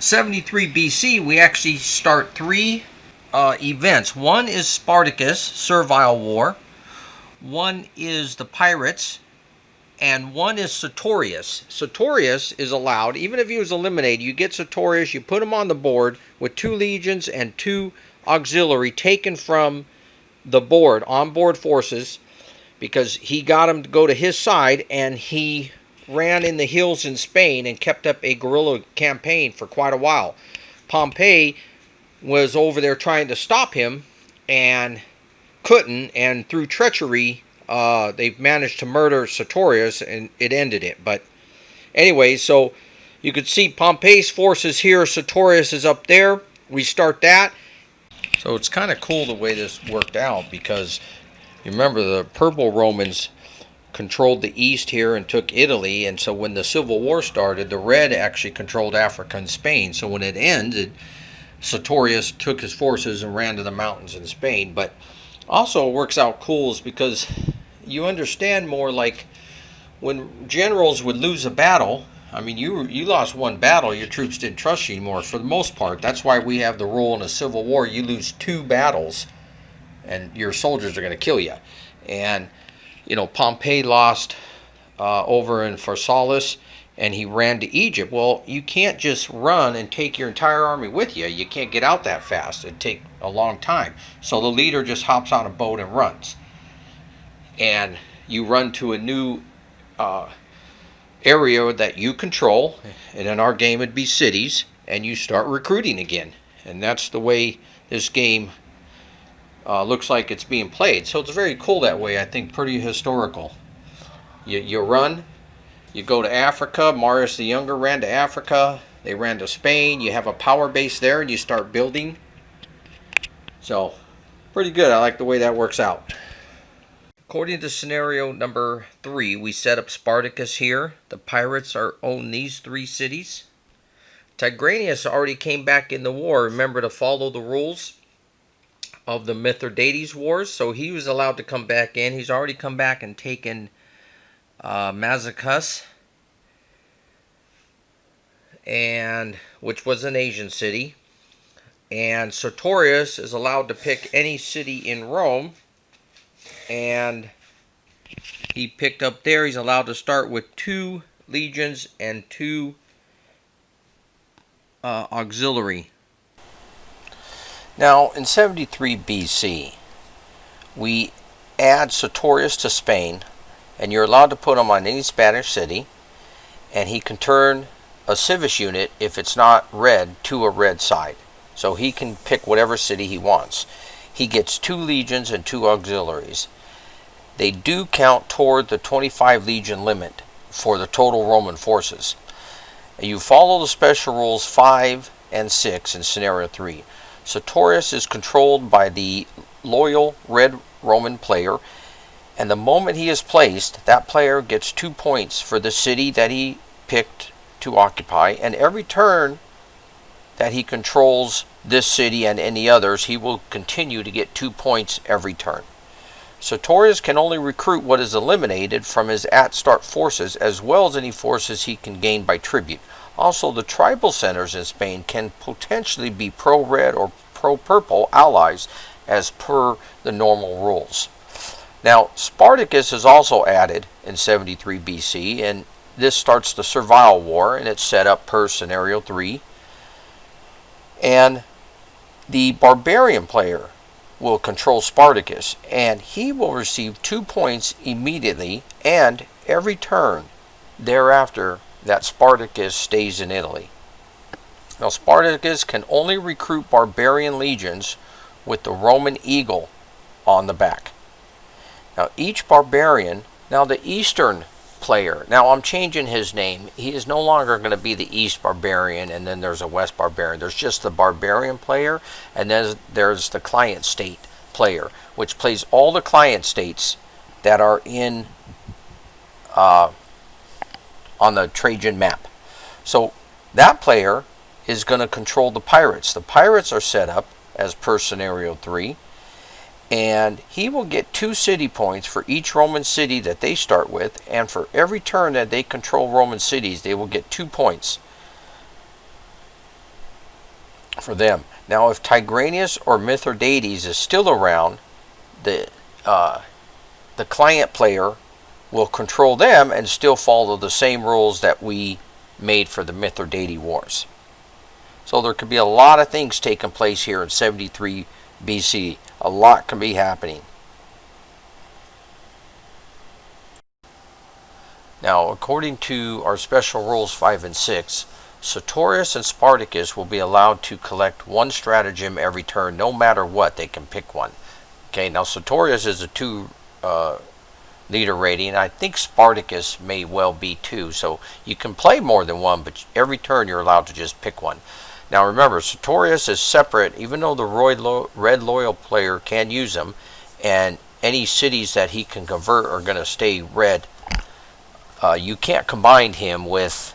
73 BC, we actually start three events. One is Spartacus, Servile War. One is the pirates. And one is Sertorius. Sertorius is allowed, even if he was eliminated, you get Sertorius, you put him on the board with 2 legions and 2 auxiliary taken from the board, onboard forces, because he got him to go to his side, and he ran in the hills in Spain and kept up a guerrilla campaign for quite a while. Pompey was over there trying to stop him and couldn't, and through treachery, they've managed to murder Sertorius, and it ended it. But anyway, so you could see Pompey's forces here. Sertorius is up there. We start that. So it's kind of cool the way this worked out, because you remember the purple Romans controlled the east here and took Italy, and so when the Civil War started, the red actually controlled Africa and Spain. So when it ended, Sertorius took his forces and ran to the mountains in Spain. But also it works out cool is because you understand more, like when generals would lose a battle. I mean, you lost one battle, your troops didn't trust you anymore for the most part. That's why we have the rule in a civil war, you lose 2 battles and your soldiers are going to kill you. And you know, Pompey lost over in Pharsalus, and he ran to Egypt. Well, you can't just run and take your entire army with you. You can't get out that fast. It'd take a long time. So the leader just hops on a boat and runs. And you run to a new area that you control, and in our game it'd be cities, and you start recruiting again. And that's the way this game looks like it's being played. So it's very cool that way. I think pretty historical. You run, you go to Africa. Marius the Younger ran to Africa. They ran to Spain. You have a power base there, and you start building. So pretty good. I like the way that works out. According to scenario number 3, we set up Spartacus here. The pirates own these 3 cities. Tigranes already came back in the war. Remember to follow the rules of the Mithridates Wars, so he was allowed to come back in. He's already come back and taken Mazacus, and which was an Asian city. And Sertorius is allowed to pick any city in Rome, and he picked up there. He's allowed to start with 2 legions and 2 auxiliary. Now, in 73 BC, we add Sertorius to Spain, and you're allowed to put him on any Spanish city, and he can turn a civis unit, if it's not red, to a red side. So he can pick whatever city he wants. He gets 2 legions and 2 auxiliaries. They do count toward the 25 legion limit for the total Roman forces. You follow the special rules 5 and 6 in scenario 3. Sertorius is controlled by the loyal red Roman player, and the moment he is placed, that player gets 2 points for the city that he picked to occupy, and every turn that he controls this city and any others, he will continue to get 2 points every turn. Sertorius can only recruit what is eliminated from his at-start forces, as well as any forces he can gain by tribute. Also, the tribal centers in Spain can potentially be pro-red or pro-purple allies as per the normal rules. Now, Spartacus is also added in 73 BC, and this starts the Servile War, and it's set up per scenario 3. And the barbarian player will control Spartacus, and he will receive 2 points immediately and every turn thereafter that Spartacus stays in Italy. Now, Spartacus can only recruit barbarian legions with the Roman eagle on the back. Now, each barbarian, now the Eastern player, now I'm changing his name. He is no longer going to be the East barbarian and then there's a West barbarian. There's just the barbarian player, and then there's the client state player, which plays all the client states that are in on the Trajan map. So that player is going to control the pirates. The pirates are set up as per scenario 3, and he will get 2 city points for each Roman city that they start with, and for every turn that they control Roman cities, they will get 2 points. for them. Now, if Tigranes or Mithridates is still around, the the client player will control them and still follow the same rules that we made for the Mithridates Wars. So there could be a lot of things taking place here in 73 BC. A lot can be happening. Now, according to our special rules 5 and 6, Sertorius and Spartacus will be allowed to collect one stratagem every turn, no matter what. They can pick one. Okay, now Sertorius is a 2 leader rating. I think Spartacus may well be 2, so you can play more than one, but every turn you're allowed to just pick one. Now remember, Sertorius is separate, even though the red loyal player can use them, and any cities that he can convert are going to stay red. You can't combine him with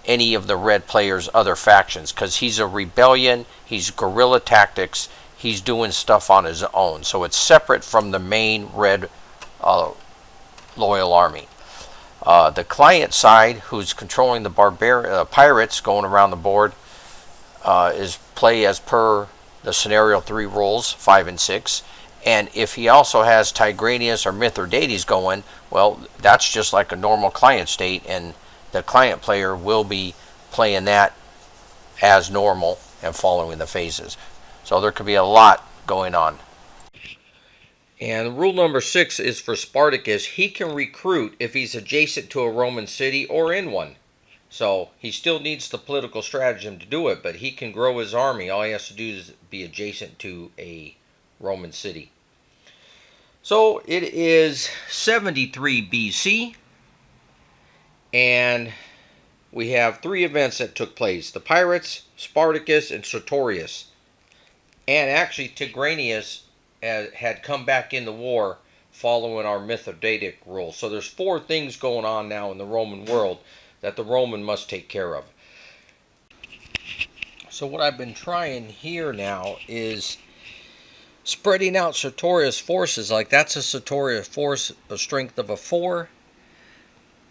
any of the red players' other factions, because he's a rebellion, he's guerrilla tactics, he's doing stuff on his own. So it's separate from the main red loyal army. The client side, who's controlling the pirates going around the board, is play as per the scenario 3 rules 5 and 6. And if he also has Tigranes or Mithridates going, well, that's just like a normal client state, and the client player will be playing that as normal and following the phases. So there could be a lot going on. And rule number 6 is for Spartacus. He can recruit if he's adjacent to a Roman city or in one. So he still needs the political stratagem to do it, but he can grow his army. All he has to do is be adjacent to a Roman city. So it is 73 BC, and we have 3 events that took place: the pirates, Spartacus, and Sertorius. And actually Tigranes had come back in the war following our Mithridatic rule. So there's 4 things going on now in the Roman world that the Roman must take care of. So what I've been trying here now is spreading out Sertorius forces. Like, that's a Sertorius force, a strength of a 4.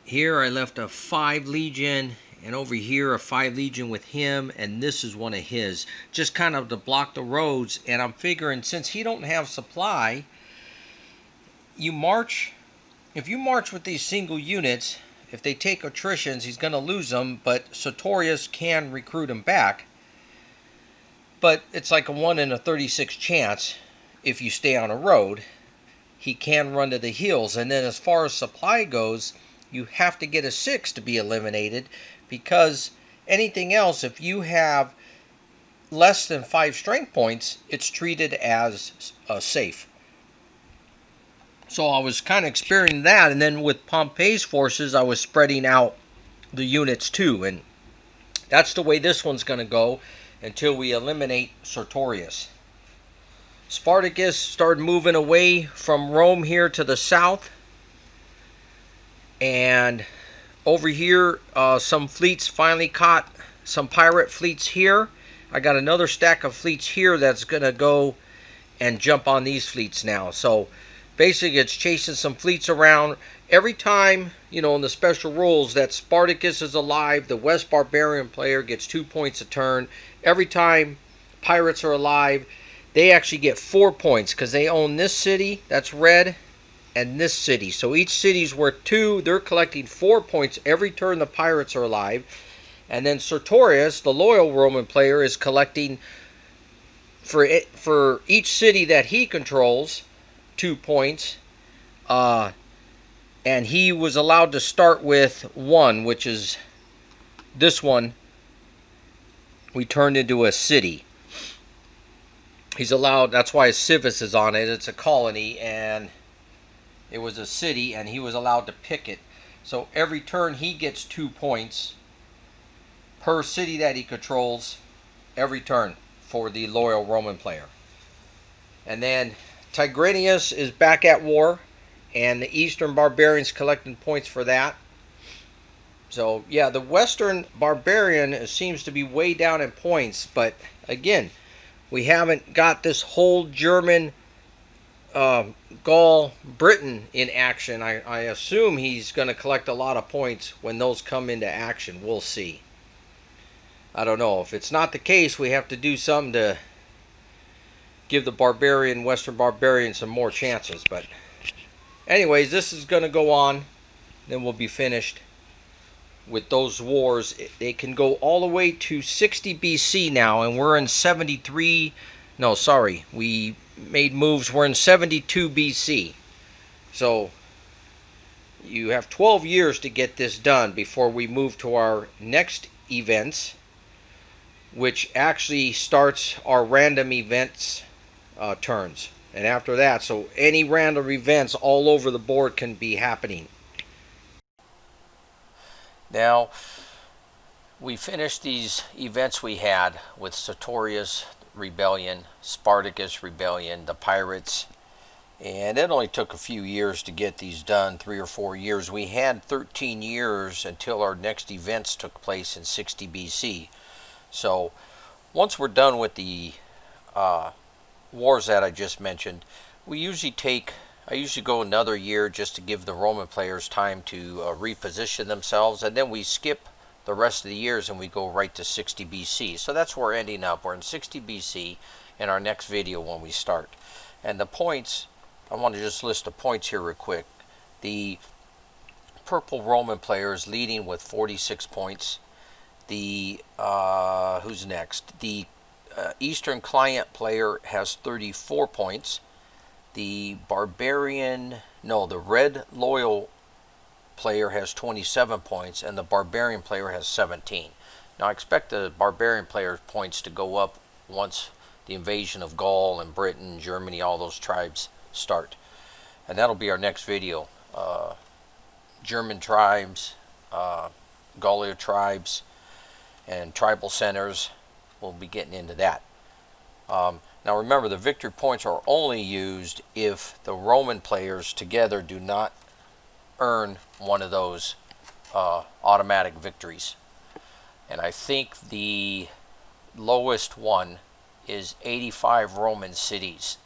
Here I left a 5 legion, and over here a 5 legion with him, and this is one of his, just kind of to block the roads. And I'm figuring, since he don't have supply, if you march with these single units, if they take attritions, he's going to lose them, but Sertorius can recruit them back. But it's like a 1 in a 36 chance. If you stay on a road, he can run to the hills. And then as far as supply goes, you have to get a 6 to be eliminated, because anything else, if you have less than 5 strength points, it's treated as safe. So I was kind of experiencing that, and then with Pompey's forces, I was spreading out the units too, and that's the way this one's going to go until we eliminate Sertorius. Spartacus started moving away from Rome here to the south, and over here some fleets finally caught some pirate fleets here. I got another stack of fleets here that's going to go and jump on these fleets now. So basically it's chasing some fleets around. Every time, in the special rules that Spartacus is alive, the West Barbarian player gets 2 points a turn. Every time pirates are alive, they actually get 4 points, because they own this city, that's red, and this city. So each city's worth 2. They're collecting 4 points every turn the pirates are alive. And then Sertorius, the loyal Roman player, is collecting for each city that he controls 2 points. And he was allowed to start with 1, which is this one. We turned into a city. He's allowed, that's why Civis is on it. It's a colony, and it was a city, and he was allowed to pick it. So every turn he gets 2 points per city that he controls every turn for the loyal Roman player. And then Tigranes is back at war, and the Eastern Barbarians collecting points for that. So yeah, the Western Barbarian seems to be way down in points, but again, we haven't got this whole German, Gaul, Britain in action. I assume he's going to collect a lot of points when those come into action. We'll see. I don't know. If it's not the case, we have to do something to give the Western barbarian some more chances. But anyways, this is going to go on. Then we'll be finished with those wars. They can go all the way to 60 BC now, and we're in 73. No, sorry. We made moves. We're in 72 BC. So you have 12 years to get this done before we move to our next events, which actually starts our random events turns. And after that, so any random events all over the board can be happening. Now, we finished these events we had with Sertorius Rebellion, Spartacus Rebellion, the Pirates, and it only took a few years to get these done, 3 or 4 years. We had 13 years until our next events took place in 60 BC. So once we're done with the wars that I just mentioned, I usually go another year just to give the Roman players time to reposition themselves, and then we skip the rest of the years and we go right to 60 BC. So that's where we're ending up. We're in 60 BC in our next video when we start. And the points, I want to just list the points here real quick. The purple Roman players leading with 46 points. The who's next? The Eastern Client player has 34 points. The Red Loyal player has 27 points, and the Barbarian player has 17. Now I expect the Barbarian player's points to go up once the invasion of Gaul and Britain, Germany, all those tribes start. And that'll be our next video. German tribes, Gaulish tribes, and tribal centers. We'll be getting into that. Now remember, the victory points are only used if the Roman players together do not earn one of those automatic victories. And I think the lowest one is 85 Roman cities.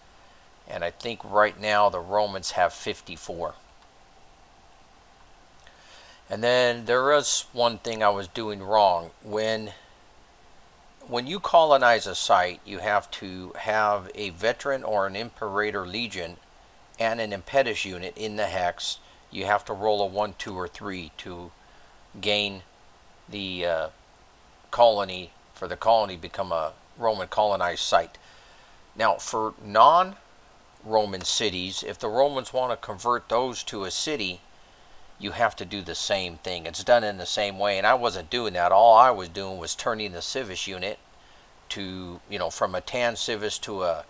And I think right now the Romans have 54. And then there is one thing I was doing wrong. When you colonize a site, you have to have a veteran or an imperator legion and an impetus unit in the hex. You have to roll a 1, 2, or 3 to gain the colony, for the colony to become a Roman colonized site. Now, for non-Roman cities, if the Romans want to convert those to a city, you have to do the same thing. It's done in the same way, and I wasn't doing that. All I was doing was turning the civis unit to, from a tan civis to a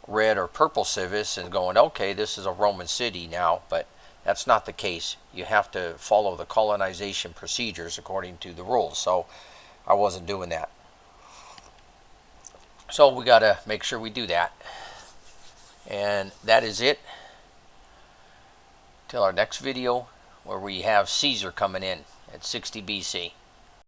red or purple civis and going, okay, this is a Roman city now, but that's not the case. You have to follow the colonization procedures according to the rules, so I wasn't doing that. So we got to make sure we do that. And that is it. Till our next video, where we have Caesar coming in at 60 BC.